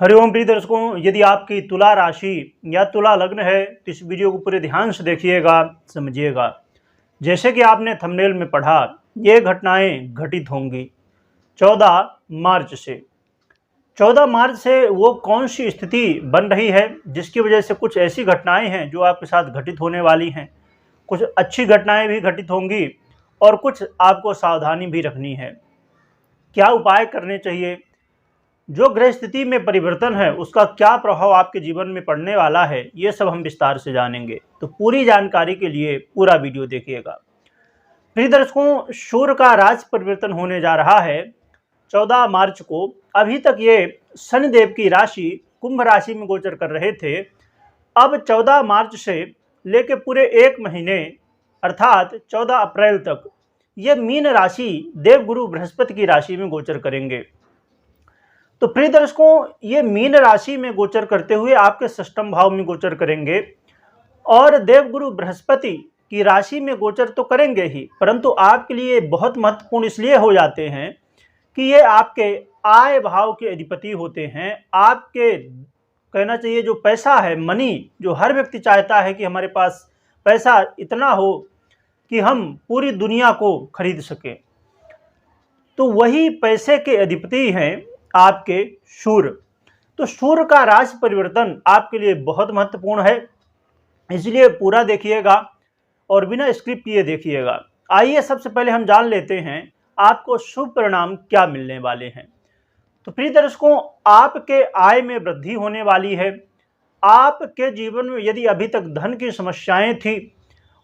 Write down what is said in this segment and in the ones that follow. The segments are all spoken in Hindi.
हरिओम प्रिय दर्शकों, यदि आपकी तुला राशि या तुला लग्न है तो इस वीडियो को पूरे ध्यान से देखिएगा, समझिएगा। जैसे कि आपने थंबनेल में पढ़ा, ये घटनाएं घटित होंगी 14 मार्च से। 14 मार्च से वो कौन सी स्थिति बन रही है जिसकी वजह से कुछ ऐसी घटनाएं हैं जो आपके साथ घटित होने वाली हैं। कुछ अच्छी घटनाएं भी घटित होंगी और कुछ आपको सावधानी भी रखनी है। क्या उपाय करने चाहिए, जो ग्रह स्थिति में परिवर्तन है उसका क्या प्रभाव आपके जीवन में पड़ने वाला है, ये सब हम विस्तार से जानेंगे। तो पूरी जानकारी के लिए पूरा वीडियो देखिएगा। प्रिय दर्शकों, सूर्य का राशि परिवर्तन होने जा रहा है 14 मार्च को। अभी तक ये शनिदेव की राशि कुंभ राशि में गोचर कर रहे थे। अब 14 मार्च से लेकर पूरे एक महीने अर्थात 14 अप्रैल तक ये मीन राशि देवगुरु बृहस्पति की राशि में गोचर करेंगे। तो प्रिय दर्शकों, ये मीन राशि में गोचर करते हुए आपके षष्ठम भाव में गोचर करेंगे और देवगुरु बृहस्पति की राशि में गोचर तो करेंगे ही, परंतु आपके लिए बहुत महत्वपूर्ण इसलिए हो जाते हैं कि ये आपके आय भाव के अधिपति होते हैं। आपके कहना चाहिए जो पैसा है, मनी, जो हर व्यक्ति चाहता है कि हमारे पास पैसा इतना हो कि हम पूरी दुनिया को खरीद सकें, तो वही पैसे के अधिपति हैं आपके सूर्य। तो सूर्य का राशि परिवर्तन आपके लिए बहुत महत्वपूर्ण है, इसलिए पूरा देखिएगा और बिना स्क्रिप्ट किए देखिएगा। आइए सबसे पहले हम जान लेते हैं आपको शुभ परिणाम क्या मिलने वाले हैं। तो प्रिय दर्शकों, आपके आय में वृद्धि होने वाली है। आपके जीवन में यदि अभी तक धन की समस्याएं थी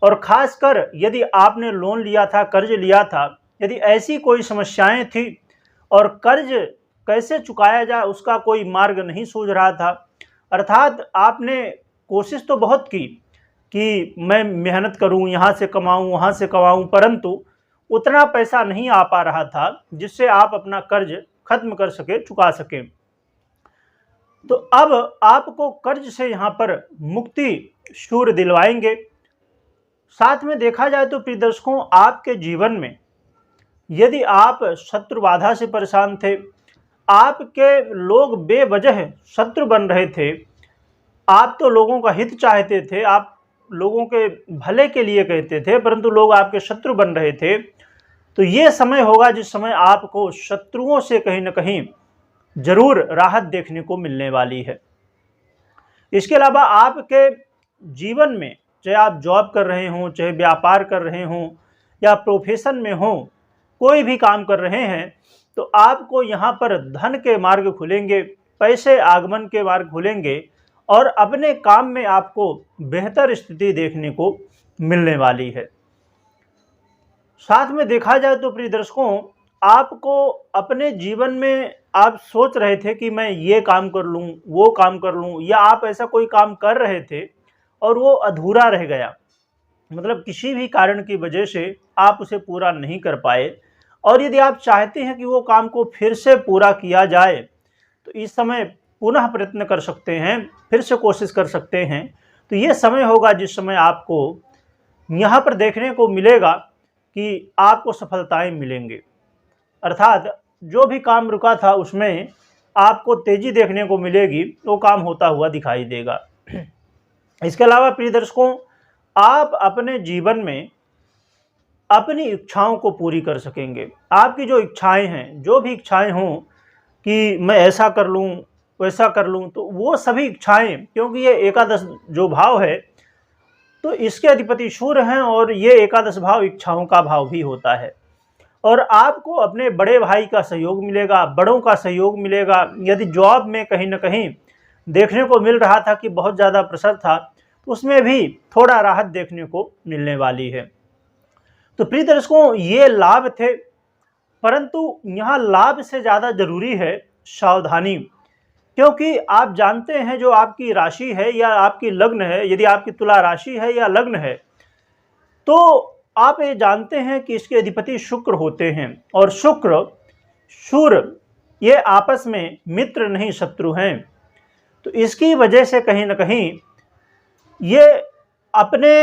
और खासकर यदि आपने लोन लिया था, कर्ज लिया था, यदि ऐसी कोई समस्याएं थी और कर्ज कैसे चुकाया जाए उसका कोई मार्ग नहीं सूझ रहा था, अर्थात आपने कोशिश तो बहुत की कि मैं मेहनत करूं, यहाँ से कमाऊं, वहाँ से कमाऊं, परंतु उतना पैसा नहीं आ पा रहा था जिससे आप अपना कर्ज खत्म कर सके, चुका सके। तो अब आपको कर्ज से यहाँ पर मुक्ति सूर्य दिलवाएंगे। साथ में देखा जाए तो प्रिय दर्शकों, आपके जीवन में यदि आप शत्रु बाधा से परेशान थे, आपके लोग बेवजह शत्रु बन रहे थे, आप तो लोगों का हित चाहते थे, आप लोगों के भले के लिए कहते थे, परंतु लोग आपके शत्रु बन रहे थे, तो ये समय होगा जिस समय आपको शत्रुओं से कहीं न कहीं जरूर राहत देखने को मिलने वाली है। इसके अलावा आपके जीवन में चाहे आप जॉब कर रहे हों, चाहे व्यापार कर रहे हों या प्रोफेशन में हों, कोई भी काम कर रहे हैं, तो आपको यहाँ पर धन के मार्ग खुलेंगे, पैसे आगमन के मार्ग खुलेंगे और अपने काम में आपको बेहतर स्थिति देखने को मिलने वाली है। साथ में देखा जाए तो प्रिय दर्शकों, आपको अपने जीवन में आप सोच रहे थे कि मैं ये काम कर लूँ, वो काम कर लूँ, या आप ऐसा कोई काम कर रहे थे और वो अधूरा रह गया, मतलब किसी भी कारण की वजह से आप उसे पूरा नहीं कर पाए, और यदि आप चाहते हैं कि वो काम को फिर से पूरा किया जाए तो इस समय पुनः प्रयत्न कर सकते हैं, फिर से कोशिश कर सकते हैं। तो ये समय होगा जिस समय आपको यहाँ पर देखने को मिलेगा कि आपको सफलताएं मिलेंगे, अर्थात जो भी काम रुका था उसमें आपको तेजी देखने को मिलेगी, वो काम होता हुआ दिखाई देगा। इसके अलावा प्रिय दर्शकों, आप अपने जीवन में अपनी इच्छाओं को पूरी कर सकेंगे। आपकी जो इच्छाएं हैं, जो भी इच्छाएं हों कि मैं ऐसा कर लूँ, वैसा कर लूँ, तो वो सभी इच्छाएं, क्योंकि ये एकादश जो भाव है तो इसके अधिपति सूर्य हैं और ये एकादश भाव इच्छाओं का भाव भी होता है। और आपको अपने बड़े भाई का सहयोग मिलेगा, बड़ों का सहयोग मिलेगा। यदि जॉब में कहीं ना कहीं देखने को मिल रहा था कि बहुत ज़्यादा प्रेशर था, तो उसमें भी थोड़ा राहत देखने को मिलने वाली है। तो प्रिय दर्शकों, ये लाभ थे, परंतु यहाँ लाभ से ज़्यादा जरूरी है सावधानी, क्योंकि आप जानते हैं जो आपकी राशि है या आपकी लग्न है, यदि आपकी तुला राशि है या लग्न है, तो आप ये जानते हैं कि इसके अधिपति शुक्र होते हैं और शुक्र सूर्य ये आपस में मित्र नहीं शत्रु हैं। तो इसकी वजह से कहीं ना कहीं ये अपने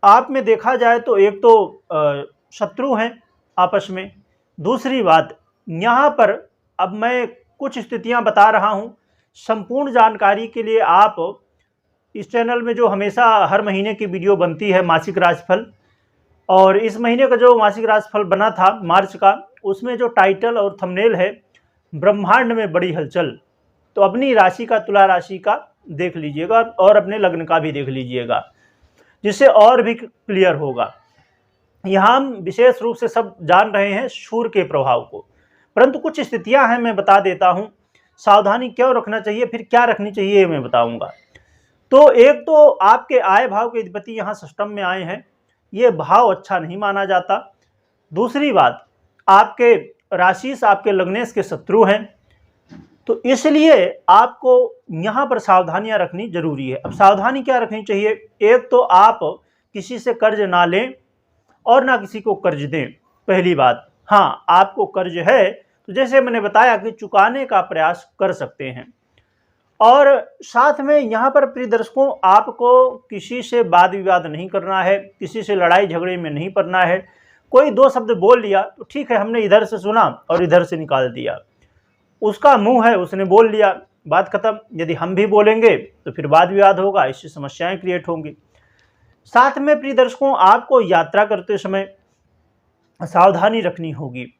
आप में देखा जाए तो एक तो शत्रु हैं आपस में। दूसरी बात, यहाँ पर अब मैं कुछ स्थितियां बता रहा हूँ, संपूर्ण जानकारी के लिए आप इस चैनल में जो हमेशा हर महीने की वीडियो बनती है मासिक राशिफल, और इस महीने का जो मासिक राशिफल बना था मार्च का, उसमें जो टाइटल और थंबनेल है ब्रह्मांड में बड़ी हलचल, तो अपनी राशि का, तुला राशि का देख लीजिएगा और अपने लग्न का भी देख लीजिएगा, जिससे और भी क्लियर होगा। यहाँ हम विशेष रूप से सब जान रहे हैं सूर्य के प्रभाव को, परंतु कुछ स्थितियां हैं, मैं बता देता हूँ। सावधानी क्यों रखना चाहिए, फिर क्या रखनी चाहिए, ये मैं बताऊंगा। तो एक तो आपके आय भाव के अधिपति यहाँ षष्ठम में आए हैं, ये भाव अच्छा नहीं माना जाता। दूसरी बात, आपके राशि से आपके लग्नेश के शत्रु हैं, तो इसलिए आपको यहाँ पर सावधानियां रखनी जरूरी है। अब सावधानी क्या रखनी चाहिए, एक तो आप किसी से कर्ज ना लें और ना किसी को कर्ज दें, पहली बात। हाँ, आपको कर्ज है तो जैसे मैंने बताया कि चुकाने का प्रयास कर सकते हैं। और साथ में यहाँ पर प्रिय दर्शकों, आपको किसी से वाद विवाद नहीं करना है, किसी से लड़ाई झगड़े में नहीं पड़ना है। कोई दो शब्द बोल लिया तो ठीक है, हमने इधर से सुना और इधर से निकाल दिया, उसका मुंह है, उसने बोल लिया, बात खत्म। यदि हम भी बोलेंगे तो फिर वाद विवाद होगा, इससे समस्याएं क्रिएट होंगी। साथ में प्रिय दर्शकों, आपको यात्रा करते समय सावधानी रखनी होगी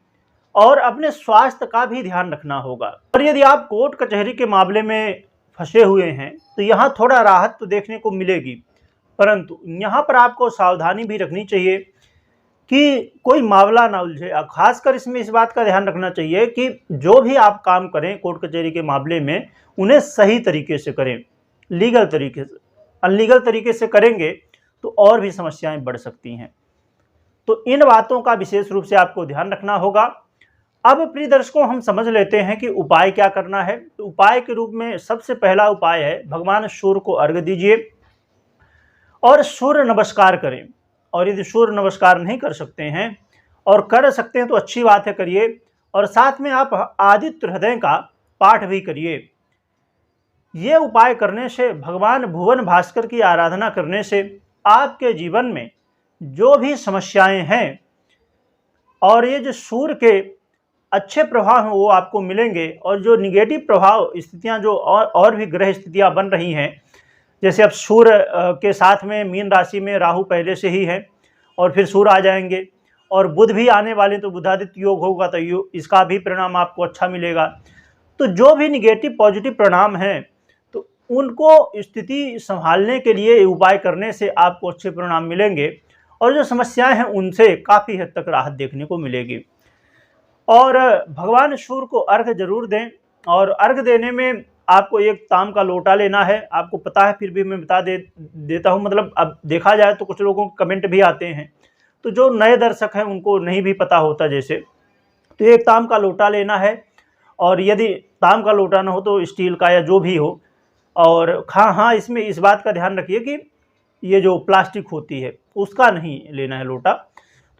और अपने स्वास्थ्य का भी ध्यान रखना होगा। और यदि आप कोर्ट कचहरी के मामले में फंसे हुए हैं तो यहाँ थोड़ा राहत तो देखने को मिलेगी, परंतु यहाँ पर आपको सावधानी भी रखनी चाहिए कि कोई मामला ना उलझे। खासकर इसमें इस बात का ध्यान रखना चाहिए कि जो भी आप काम करें कोर्ट कचहरी के मामले में, उन्हें सही तरीके से करें, लीगल तरीके से। अनलीगल तरीके से करेंगे तो और भी समस्याएं बढ़ सकती हैं। तो इन बातों का विशेष रूप से आपको ध्यान रखना होगा। अब प्रिय दर्शकों, हम समझ लेते हैं कि उपाय क्या करना है। तो उपाय के रूप में सबसे पहला उपाय है, भगवान सूर्य को अर्घ्य दीजिए और सूर्य नमस्कार करें। और यदि सूर्य नमस्कार नहीं कर सकते हैं और कर सकते हैं तो अच्छी बात है, करिए। और साथ में आप आदित्य हृदय का पाठ भी करिए। ये उपाय करने से, भगवान भुवन भास्कर की आराधना करने से आपके जीवन में जो भी समस्याएं हैं और ये जो सूर्य के अच्छे प्रभाव हैं वो आपको मिलेंगे, और जो निगेटिव प्रभाव स्थितियां, जो और भी ग्रह स्थितियां बन रही हैं, जैसे अब सूर्य के साथ में मीन राशि में राहु पहले से ही है और फिर सूर्य आ जाएंगे और बुध भी आने वाले, तो बुधादित्य योग होगा, तो इसका भी परिणाम आपको अच्छा मिलेगा। तो जो भी निगेटिव पॉजिटिव परिणाम हैं, तो उनको स्थिति संभालने के लिए उपाय करने से आपको अच्छे परिणाम मिलेंगे और जो समस्याएं हैं उनसे काफ़ी हद तक राहत देखने को मिलेगी। और भगवान सूर्य को अर्घ्य जरूर दें, और अर्घ्य देने में आपको एक ताम का लोटा लेना है। आपको पता है, फिर भी मैं बता देता हूँ। मतलब अब देखा जाए तो कुछ लोगों के कमेंट भी आते हैं, तो जो नए दर्शक हैं उनको नहीं भी पता होता जैसे, तो एक ताम का लोटा लेना है। और यदि ताम का लोटा ना हो तो स्टील का या जो भी हो। और हाँ, इसमें इस बात का ध्यान रखिए कि ये जो प्लास्टिक होती है उसका नहीं लेना है लोटा।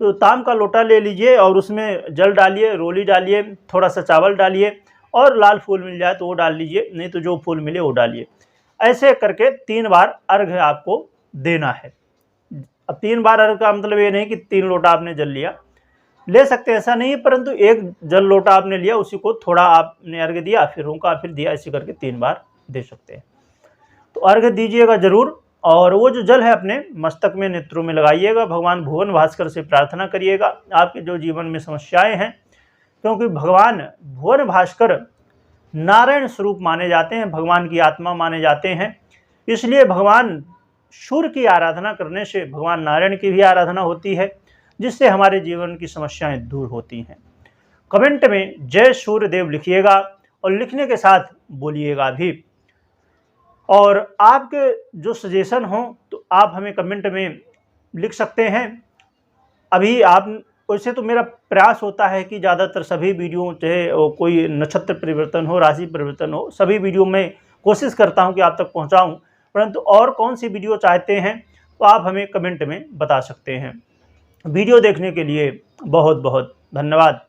तो ताम का लोटा ले लीजिए और उसमें जल डालिए, रोली डालिए, थोड़ा सा चावल डालिए और लाल फूल मिल जाए तो वो डाल लीजिए, नहीं तो जो फूल मिले वो डालिए। ऐसे करके 3 बार अर्घ्य आपको देना है। अब 3 बार अर्घ्य का मतलब ये नहीं कि 3 लोटा आपने जल लिया, ले सकते हैं, ऐसा नहीं, परंतु एक जल लोटा आपने लिया, उसी को थोड़ा आपने अर्घ्य दिया, फिर उनका फिर दिया, ऐसे करके 3 बार दे सकते हैं। तो अर्घ्य दीजिएगा जरूर, और वो जो जल है अपने मस्तक में, नेत्रों में लगाइएगा। भगवान भुवन भास्कर से प्रार्थना करिएगा आपके जो जीवन में समस्याएं हैं, क्योंकि भगवान भुवन भास्कर नारायण स्वरूप माने जाते हैं, भगवान की आत्मा माने जाते हैं। इसलिए भगवान सूर्य की आराधना करने से भगवान नारायण की भी आराधना होती है, जिससे हमारे जीवन की समस्याएं दूर होती हैं। कमेंट में जय सूर्य देव लिखिएगा और लिखने के साथ बोलिएगा भी। और आपके जो सजेशन हो तो आप हमें कमेंट में लिख सकते हैं। अभी आप, वैसे तो मेरा प्रयास होता है कि ज़्यादातर सभी वीडियो, चाहे कोई नक्षत्र परिवर्तन हो, राशि परिवर्तन हो, सभी वीडियो में कोशिश करता हूं कि आप तक पहुंचाऊं, परंतु और कौन सी वीडियो चाहते हैं तो आप हमें कमेंट में बता सकते हैं। वीडियो देखने के लिए बहुत बहुत धन्यवाद।